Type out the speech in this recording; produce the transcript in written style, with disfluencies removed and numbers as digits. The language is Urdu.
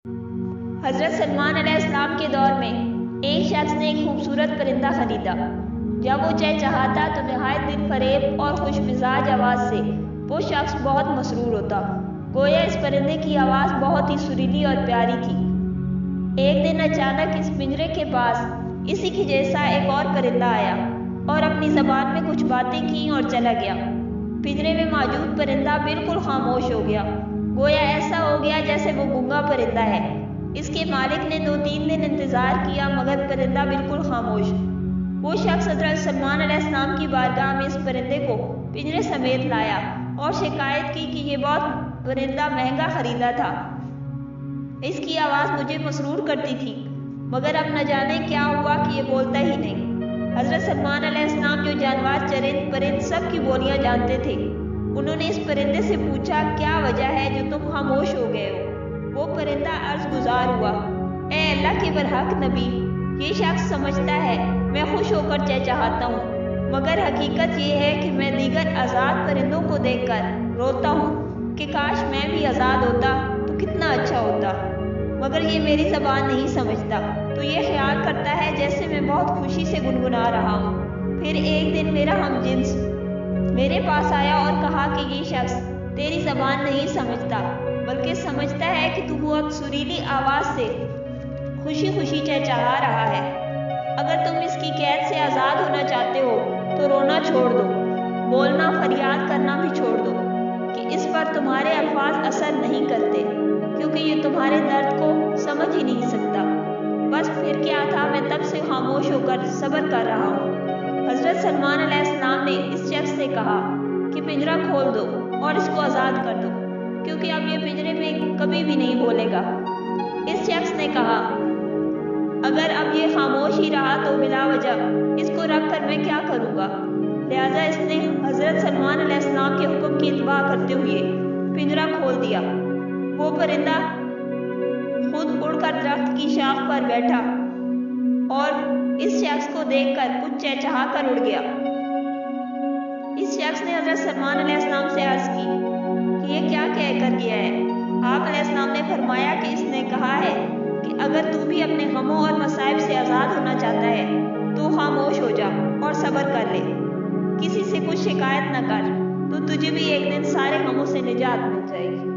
حضرت سلمان علیہ السلام کے دور میں ایک شخص نے ایک خوبصورت پرندہ خریدا۔ جب وہ چہچہاتا تو نہایت دل فریب اور خوش مزاج آواز سے وہ شخص بہت مسرور ہوتا، گویا اس پرندے کی آواز بہت ہی سریلی اور پیاری تھی۔ ایک دن اچانک اس پنجرے کے پاس اسی کے جیسا ایک اور پرندہ آیا اور اپنی زبان میں کچھ باتیں کیں اور چلا گیا۔ پنجرے میں موجود پرندہ بالکل خاموش ہو گیا، گویا ایسا ہو گیا جیسے وہ گونگا پرندہ ہے۔ اس کے مالک نے 2-3 دن انتظار کیا مگر پرندہ بالکل خاموش۔ وہ شخص حضرت سلمان علیہ السلام کی بارگاہ میں اس پرندے کو پنجرے سمیت لایا اور شکایت کی کہ یہ بہت پرندہ مہنگا خریدا تھا، اس کی آواز مجھے مسرور کرتی تھی، مگر اب نہ جانے کیا ہوا کہ یہ بولتا ہی نہیں۔ حضرت سلمان علیہ السلام جو جانور چرند پرند سب کی بولیاں جانتے تھے، انہوں نے اس پرندے سے پوچھا کیا وجہ ہے جو تم خاموش ہو گئے ہو؟ وہ پرندہ عرض گزار ہوا، اے اللہ کے برحق نبی، یہ شخص سمجھتا ہے میں خوش ہو کر چہچہاتا ہوں، مگر حقیقت یہ ہے کہ میں دیگر آزاد پرندوں کو دیکھ کر روتا ہوں کہ کاش میں بھی آزاد ہوتا تو کتنا اچھا ہوتا، مگر یہ میری زبان نہیں سمجھتا، تو یہ خیال کرتا ہے جیسے میں بہت خوشی سے گنگنا رہا ہوں۔ پھر ایک دن میرا ہم جنس میرے پاس آیا اور کہا کہ یہ شخص تیری زبان نہیں سمجھتا بلکہ سمجھتا ہے کہ تو بہت سریلی آواز سے خوشی خوشی چہچہا رہا ہے۔ اگر تم اس کی قید سے آزاد ہونا چاہتے ہو تو رونا چھوڑ دو، بولنا فریاد کرنا بھی چھوڑ دو کہ اس پر تمہارے الفاظ اثر نہیں کرتے، کیونکہ یہ تمہارے درد کو سمجھ ہی نہیں سکتا۔ بس پھر کیا تھا، میں تب سے خاموش ہو کر صبر کر رہا ہوں۔ حضرت سلمان علیہ السلام نے اس شخص سے کہا کہ پنجرہ کھول دو اور اس کو آزاد کر دو، کیونکہ اب یہ پنجرے میں کبھی بھی نہیں بولے گا۔ اس شخص نے کہا اگر اب یہ خاموش ہی رہا تو بلا وجہ اس کو رکھ کر میں کیا کروں گا؟ لہٰذا اس نے حضرت سلمان علیہ السلام کے حکم کی اتباع کرتے ہوئے پنجرہ کھول دیا۔ وہ پرندہ خود اڑ کر درخت کی شاخ پر بیٹھا اور اس شخص کو دیکھ کر کچھ چہچہا کر اڑ گیا۔ اس شخص نے حضرت سلمان علیہ السلام سے عرض کی کہ یہ کیا کہہ کر گیا ہے؟ آپ علیہ السلام نے فرمایا کہ اس نے کہا ہے کہ اگر تو بھی اپنے غموں اور مصائب سے آزاد ہونا چاہتا ہے تو خاموش ہو جا اور صبر کر لے، کسی سے کچھ شکایت نہ کر، تو تجھے بھی ایک دن سارے غموں سے نجات مل جائے گی۔